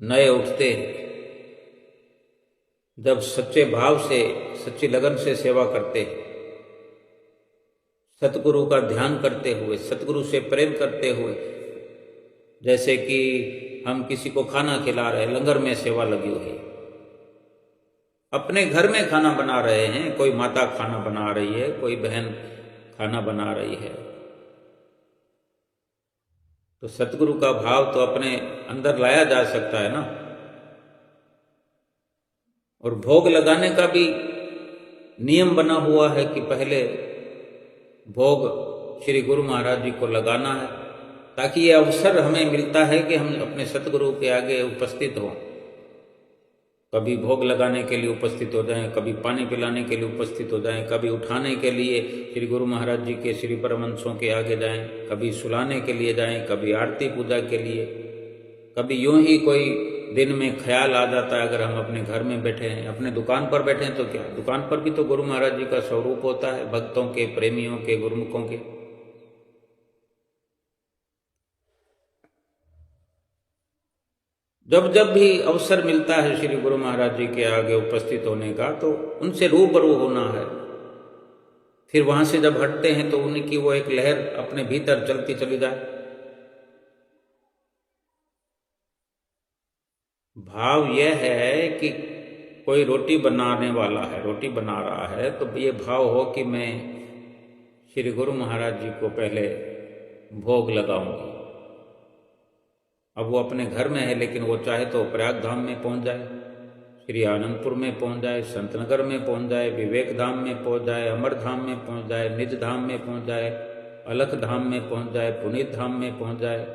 नए उठते हैं। जब सच्चे भाव से, सच्ची लगन से सेवा करते हैं, सतगुरु का ध्यान करते हुए, सतगुरु से प्रेम करते हुए, जैसे कि हम किसी को खाना खिला रहे हैं, लंगर में सेवा लगी हुई है, अपने घर में खाना बना रहे हैं, कोई माता खाना बना रही है, कोई बहन खाना बना रही है, तो सतगुरु का भाव तो अपने अंदर लाया जा सकता है ना। और भोग लगाने का भी नियम बना हुआ है कि पहले भोग श्री गुरु महाराज जी को लगाना है, ताकि ये अवसर हमें मिलता है कि हम अपने सतगुरु के आगे उपस्थित हों। कभी भोग लगाने के लिए उपस्थित हो जाएं, कभी पानी पिलाने के लिए उपस्थित हो जाएं, कभी उठाने के लिए श्री गुरु महाराज जी के श्री परमहंसों के आगे जाएं, कभी सुलाने के लिए जाएं, कभी आरती पूजा के लिए, कभी यूं ही कोई दिन में ख्याल आ जाता है। अगर हम अपने घर में बैठे हैं, अपने दुकान पर बैठे हैं, तो क्या दुकान पर भी तो गुरु महाराज जी का स्वरूप होता है, भक्तों के, प्रेमियों के, गुरुमुखों के। जब जब भी अवसर मिलता है श्री गुरु महाराज जी के आगे उपस्थित होने का, तो उनसे रूबरू होना है। फिर वहां से जब हटते हैं तो उनकी वो एक लहर अपने भीतर चलती चली जाए। भाव यह है कि कोई रोटी बनाने वाला है, रोटी बना रहा है, तो ये भाव हो कि मैं श्री गुरु महाराज जी को पहले भोग लगाऊंगी। अब वो अपने घर में है, लेकिन वो चाहे तो प्रयाग धाम में पहुंच जाए, श्री आनंदपुर में पहुंच जाए, संतनगर में पहुंच जाए, विवेक धाम में पहुंच जाए, अमर धाम में पहुंच जाए, निज धाम में पहुंच जाए, अलख धाम में पहुंच जाए, पुनीत धाम में पहुंच जाए,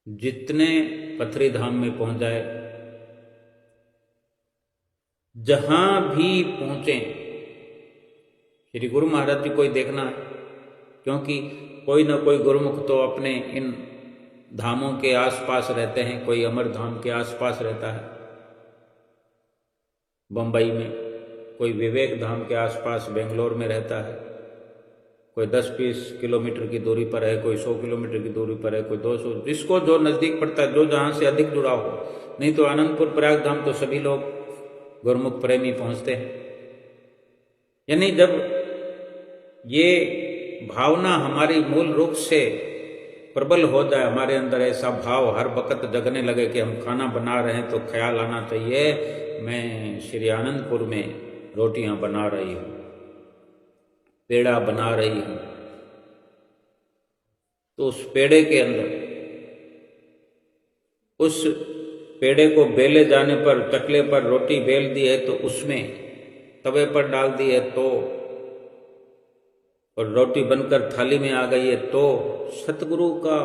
जितने पथरी धाम में पहुंच जाए, जहां भी पहुंचे श्री गुरु महाराज जी को ही देखना है। क्योंकि कोई ना कोई गुरुमुख तो अपने इन धामों के आसपास रहते हैं। कोई अमर धाम के आसपास रहता है बंबई में, कोई विवेक धाम के आसपास बेंगलोर में रहता है, कोई 10-20 किलोमीटर की दूरी पर है, कोई 100 किलोमीटर की दूरी पर है, कोई 200, जिसको जो नज़दीक पड़ता है, जो जहाँ से अधिक जुड़ा हो। नहीं तो आनंदपुर प्रयाग धाम तो सभी लोग गुरुमुख प्रेमी पहुँचते हैं। यानी जब ये भावना हमारी मूल रूप से प्रबल हो जाए, हमारे अंदर ऐसा भाव हर वक्त जगने लगे कि हम खाना बना रहे हैं, तो ख्याल आना चाहिए मैं श्री आनंदपुर में रोटियां बना रही हूँ, पेड़ा बना रही हूँ। तो उस पेड़े के अंदर, उस पेड़े को बेले जाने पर, चकले पर रोटी बेल दी है तो उसमें तवे पर डाल दी है तो, और रोटी बनकर थाली में आ गई है तो सतगुरु का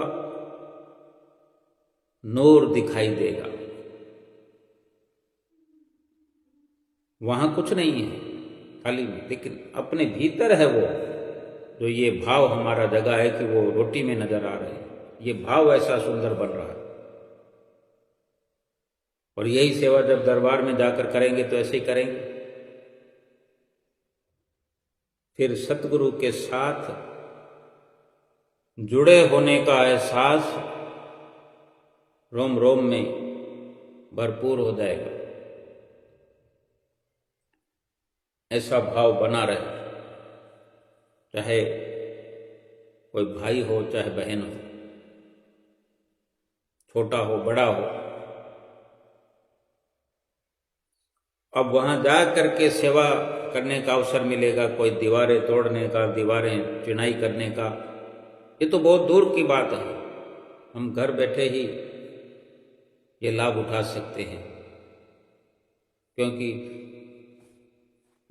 नूर दिखाई देगा। वहाँ कुछ नहीं है थाली में, लेकिन अपने भीतर है वो जो ये भाव हमारा जगह है कि वो रोटी में नजर आ रहे हैं। ये भाव ऐसा सुंदर बन रहा है। और यही सेवा जब दरबार में जाकर करेंगे तो ऐसे ही करेंगे। फिर सतगुरु के साथ जुड़े होने का एहसास रोम रोम में भरपूर हो जाएगा। ऐसा भाव बना रहे, चाहे कोई भाई हो चाहे बहन हो, छोटा हो बड़ा हो। अब वहां जा करके सेवा करने का अवसर मिलेगा, कोई दीवारें तोड़ने का, दीवारें चिनाई करने का, ये तो बहुत दूर की बात है। हम घर बैठे ही ये लाभ उठा सकते हैं, क्योंकि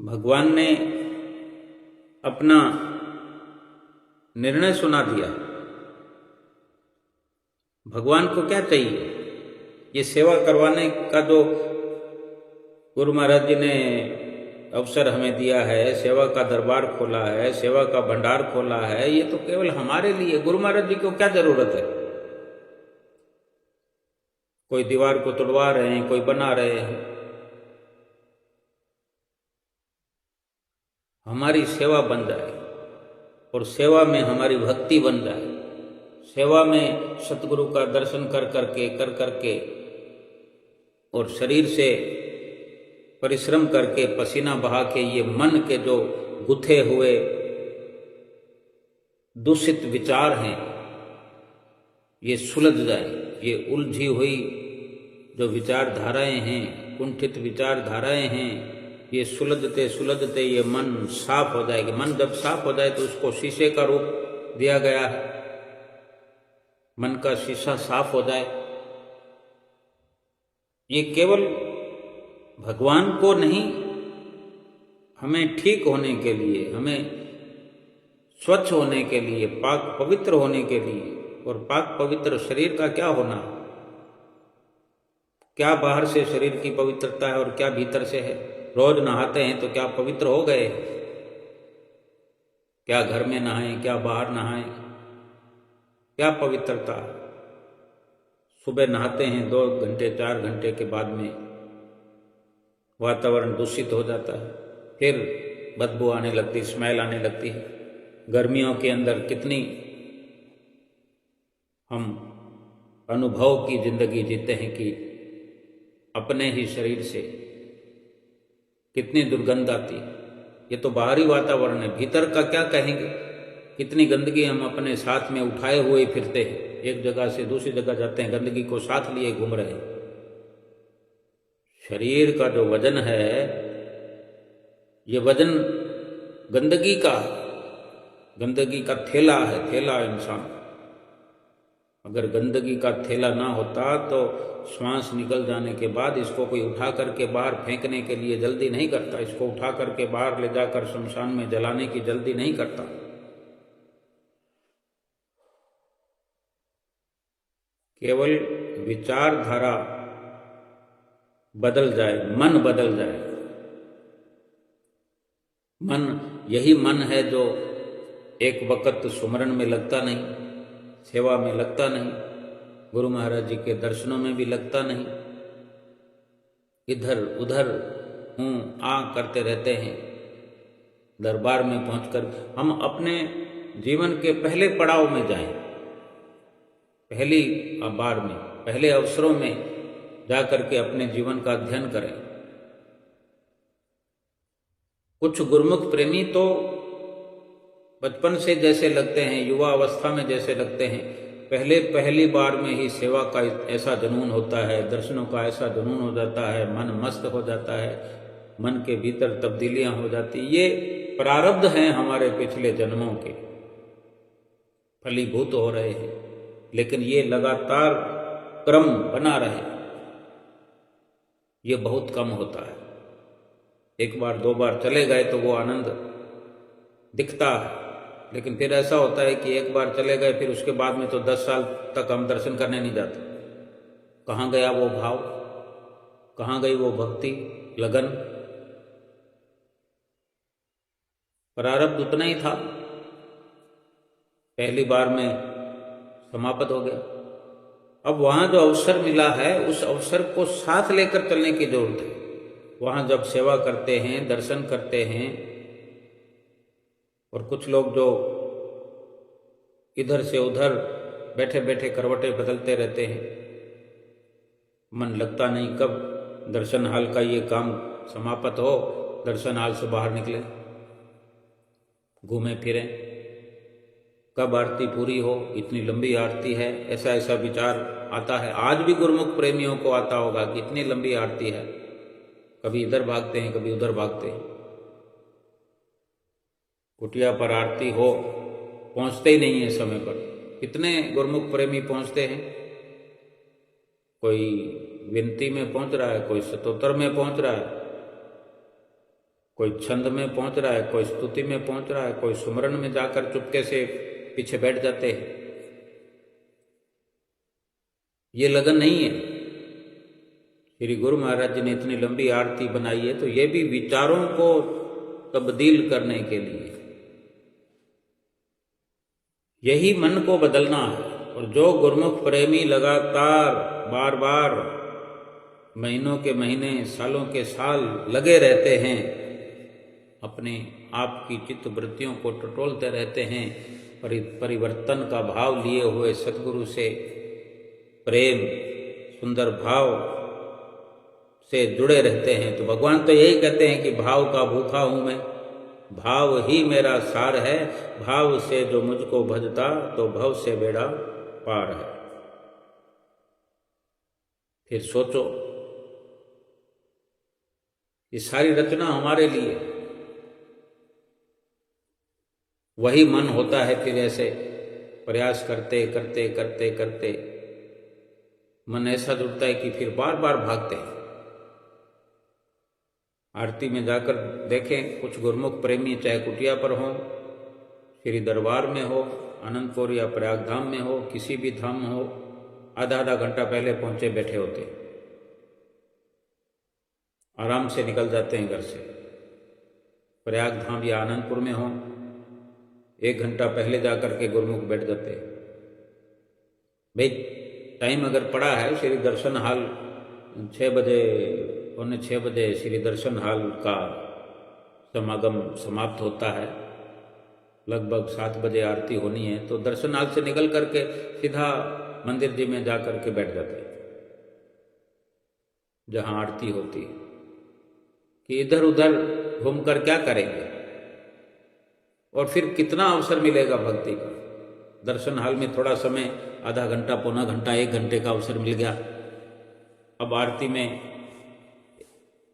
भगवान ने अपना निर्णय सुना दिया। भगवान को क्या चाहिए? ये सेवा करवाने का जो गुरु महाराज जी ने अवसर हमें दिया है, सेवा का दरबार खोला है, सेवा का भंडार खोला है, ये तो केवल हमारे लिए। गुरु महाराज जी को क्या जरूरत है? कोई दीवार को तोड़वा रहे हैं, कोई बना रहे हैं। हमारी सेवा बन जाए और सेवा में हमारी भक्ति बन जाए, सेवा में सतगुरु का दर्शन कर करके और शरीर से परिश्रम करके पसीना बहा के ये मन के जो गुथे हुए दूषित विचार हैं ये सुलझ जाए। ये उलझी हुई जो विचारधाराएं हैं, कुंठित विचारधाराएं हैं, ये सुलझते सुलझते ये मन साफ हो जाएगी। मन जब साफ हो जाए तो उसको शीशे का रूप दिया गया है। मन का शीशा साफ हो जाए, ये केवल भगवान को नहीं, हमें ठीक होने के लिए, हमें स्वच्छ होने के लिए, पाक पवित्र होने के लिए। और पाक पवित्र शरीर का क्या होना? क्या बाहर से शरीर की पवित्रता है और क्या भीतर से है? रोज नहाते हैं तो क्या पवित्र हो गए? क्या घर में नहाएं, क्या बाहर नहाएं, क्या पवित्रता? सुबह नहाते हैं 2 घंटे 4 घंटे के बाद में वातावरण दूषित हो जाता है, फिर बदबू आने लगती, स्मेल आने लगती है। गर्मियों के अंदर कितनी हम अनुभव की जिंदगी जीते हैं कि अपने ही शरीर से कितनी दुर्गंध आती है। ये तो बाहरी वातावरण है, भीतर का क्या कहेंगे? कितनी गंदगी हम अपने साथ में उठाए हुए फिरते हैं, एक जगह से दूसरी जगह जाते हैं, गंदगी को साथ लिए घूम रहे हैं। शरीर का जो वजन है, ये वजन गंदगी का थैला है, थैला इंसान। अगर गंदगी का थैला ना होता तो श्वास निकल जाने के बाद इसको कोई उठा करके बाहर फेंकने के लिए जल्दी नहीं करता, इसको उठा करके बाहर ले जाकर शमशान में जलाने की जल्दी नहीं करता। केवल विचारधारा बदल जाए, मन बदल जाए। मन, यही मन है जो एक वक्त सुमरन में लगता नहीं, सेवा में लगता नहीं, गुरु महाराज जी के दर्शनों में भी लगता नहीं, इधर उधर करते रहते हैं। दरबार में पहुंचकर हम अपने जीवन के पहले पड़ाव में जाएं, पहली बार में, पहले अवसरों में जाकर के अपने जीवन का अध्ययन करें। कुछ गुरुमुख प्रेमी तो बचपन से जैसे लगते हैं, युवा अवस्था में जैसे लगते हैं, पहली बार में ही सेवा का ऐसा जुनून होता है, दर्शनों का ऐसा जुनून हो जाता है, मन मस्त हो जाता है, मन के भीतर तब्दीलियां हो जाती। ये प्रारब्ध हैं हमारे पिछले जन्मों के, फलीभूत हो रहे हैं, लेकिन ये लगातार क्रम बना रहे, ये बहुत कम होता है। एक बार 2 बार चले गए तो वो आनंद दिखता है, लेकिन फिर ऐसा होता है कि एक बार चले गए, फिर उसके बाद में तो 10 साल तक हम दर्शन करने नहीं जाते। कहाँ गया वो भाव, कहाँ गई वो भक्ति, लगन? प्रारब्ध उतना ही था, पहली बार में समाप्त हो गया। अब वहाँ जो अवसर मिला है उस अवसर को साथ लेकर चलने की जरूरत है। वहाँ जब सेवा करते हैं, दर्शन करते हैं, और कुछ लोग जो इधर से उधर बैठे बैठे करवटें बदलते रहते हैं, मन लगता नहीं कब दर्शन हाल का ये काम समाप्त हो, दर्शन हाल से बाहर निकले, घूमें फिरें, कब आरती पूरी हो, इतनी लंबी आरती है, ऐसा ऐसा विचार आता है। आज भी गुरुमुख प्रेमियों को आता होगा कि इतनी लंबी आरती है, कभी इधर भागते हैं, कभी उधर भागते हैं। कुटिया पर आरती हो, पहुंचते ही नहीं है समय पर। कितने गुरुमुख प्रेमी पहुंचते हैं, कोई विनती में पहुंच रहा है, कोई स्तोत्र में पहुंच रहा है, कोई छंद में पहुंच रहा है, कोई स्तुति में पहुंच रहा है, कोई सुमरन में जाकर चुपके से पीछे बैठ जाते हैं। ये लगन नहीं है। श्री गुरु महाराज जी ने इतनी लंबी आरती बनाई है तो ये भी विचारों को तब्दील करने के लिए, यही मन को बदलना है। और जो गुरुमुख प्रेमी लगातार बार बार महीनों के महीने, सालों के साल लगे रहते हैं, अपने आप की चित्त वृत्तियों को टटोलते रहते हैं, परिवर्तन का भाव लिए हुए सतगुरु से प्रेम, सुंदर भाव से जुड़े रहते हैं, तो भगवान तो यही कहते हैं कि भाव का भूखा हूं मैं, भाव ही मेरा सार है, भाव से जो मुझको भजता तो भव से बेड़ा पार है। फिर सोचो, ये सारी रचना हमारे लिए, वही मन होता है फिर ऐसे प्रयास करते करते करते करते मन ऐसा जुड़ता है कि फिर बार बार भागते हैं। आरती में जाकर देखें, कुछ गुरुमुख प्रेमी चाहे कुटिया पर हो, श्री दरबार में हो, अनंतपुर या प्रयाग धाम में हो, किसी भी धाम हो, आधा आधा घंटा पहले पहुंचे बैठे होते, आराम से निकल जाते हैं घर से। प्रयाग धाम या आनंदपुर में हो, 1 घंटा पहले जाकर के गुरुमुख बैठ जाते हैं। भाई टाइम अगर पड़ा है, श्री दर्शन हाल 6 बजे, 6:45 बजे श्री दर्शन हाल का समागम समाप्त होता है, लगभग 7 बजे आरती होनी है, तो दर्शन हाल से निकल करके सीधा मंदिर जी में जा करके बैठ जाते हैं जहाँ आरती होती है, कि इधर उधर घूमकर क्या करेंगे, और फिर कितना अवसर मिलेगा भक्ति का। दर्शन हाल में थोड़ा समय, आधा घंटा, पौना घंटा, 1 घंटे का अवसर मिल गया। अब आरती में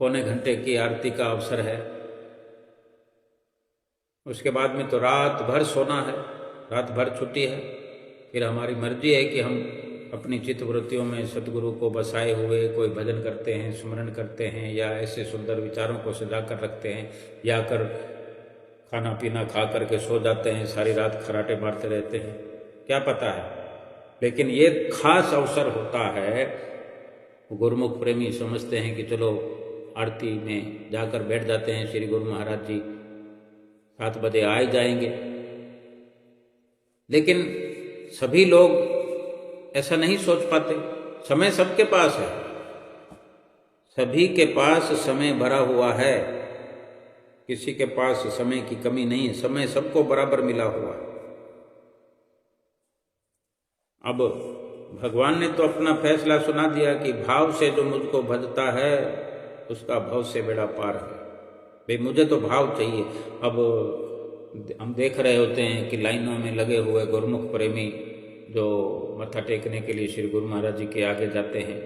पौने घंटे की आरती का अवसर है, उसके बाद में तो रात भर सोना है, रात भर छुट्टी है। फिर हमारी मर्जी है कि हम अपनी चित्त वृत्तियों में सतगुरु को बसाए हुए कोई भजन करते हैं, सुमरन करते हैं, या ऐसे सुंदर विचारों को सजा कर रखते हैं, या कर खाना पीना खा करके सो जाते हैं, सारी रात खराटे मारते रहते हैं, क्या पता है। लेकिन ये खास अवसर होता है, गुरुमुख प्रेमी समझते हैं कि चलो आरती में जाकर बैठ जाते हैं, श्री गुरु महाराज जी 7 बजे आ ही जाएंगे। लेकिन सभी लोग ऐसा नहीं सोच पाते। समय सबके पास है, सभी के पास समय भरा हुआ है, किसी के पास समय की कमी नहीं है, समय सबको बराबर मिला हुआ है। अब भगवान ने तो अपना फैसला सुना दिया कि भाव से जो मुझको भजता है उसका भव से बेड़ा पार है। भाई मुझे तो भाव चाहिए। अब हम देख रहे होते हैं कि लाइनों में लगे हुए गुरुमुख प्रेमी जो मत्था टेकने के लिए श्री गुरु महाराज जी के आगे जाते हैं,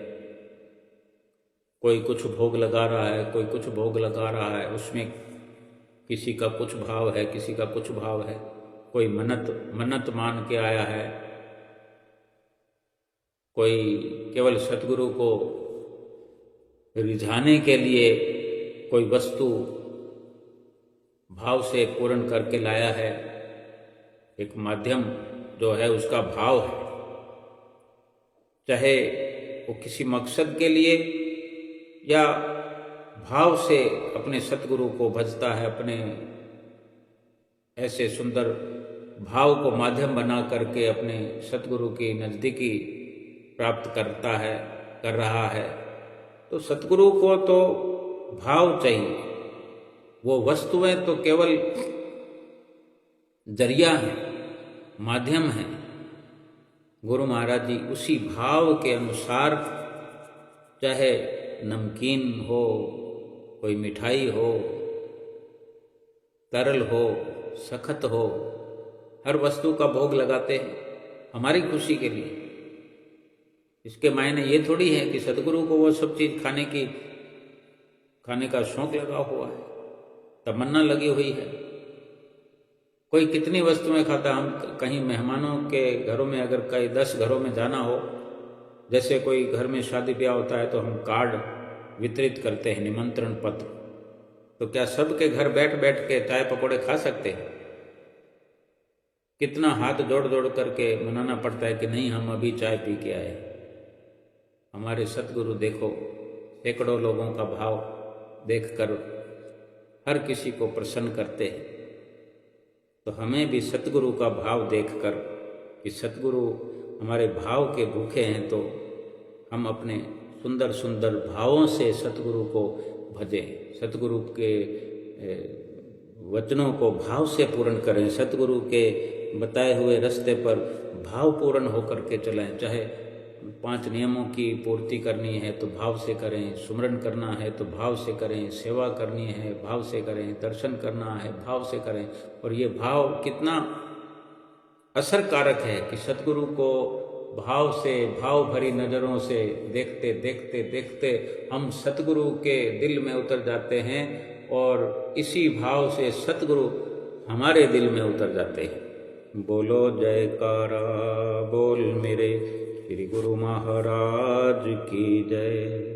कोई कुछ भोग लगा रहा है, कोई कुछ भोग लगा रहा है, उसमें किसी का कुछ भाव है, किसी का कुछ भाव है, कोई मन्नत मान के आया है, कोई केवल सतगुरु को रिझाने के लिए कोई वस्तु भाव से पूर्ण करके लाया है। एक माध्यम जो है उसका भाव है, चाहे वो किसी मकसद के लिए या भाव से अपने सतगुरु को भजता है, अपने ऐसे सुंदर भाव को माध्यम बना करके अपने सतगुरु की नज़दीकी प्राप्त कर रहा है, तो सतगुरु को तो भाव चाहिए। वो वस्तुएं तो केवल जरिया हैं, माध्यम हैं। गुरु महाराज जी उसी भाव के अनुसार, चाहे नमकीन हो, कोई मिठाई हो, तरल हो, सख्त हो, हर वस्तु का भोग लगाते हैं हमारी खुशी के लिए। इसके मायने ये थोड़ी है कि सतगुरु को वो सब चीज़ खाने का शौक लगा हुआ है, तमन्ना लगी हुई है। कोई कितनी वस्तुएं खाता, हम कहीं मेहमानों के घरों में अगर कई 10 घरों में जाना हो, जैसे कोई घर में शादी ब्याह होता है तो हम कार्ड वितरित करते हैं, निमंत्रण पत्र। तो क्या सबके घर बैठ बैठ के चाय पकौड़े खा सकते हैं? कितना हाथ जोड़ जोड़ करके मनाना पड़ता है कि नहीं, हम अभी चाय पी के आए। हमारे सतगुरु देखो, सैकड़ों लोगों का भाव देखकर हर किसी को प्रसन्न करते हैं। तो हमें भी सतगुरु का भाव देखकर कि सतगुरु हमारे भाव के भूखे हैं, तो हम अपने सुंदर सुंदर भावों से सतगुरु को भजें, सतगुरु के वचनों को भाव से पूर्ण करें, सतगुरु के बताए हुए रास्ते पर भावपूर्ण होकर के चलें। चाहे 5 नियमों की पूर्ति करनी है तो भाव से करें, सुमरन करना है तो भाव से करें, सेवा करनी है भाव से करें, दर्शन करना है भाव से करें। और ये भाव कितना असरकारक है कि सतगुरु को भाव से, भाव भरी नज़रों से देखते देखते देखते हम सतगुरु के दिल में उतर जाते हैं, और इसी भाव से सतगुरु हमारे दिल में उतर जाते हैं। बोलो जयकारा बोल मेरे श्री गुरु महाराज की जय।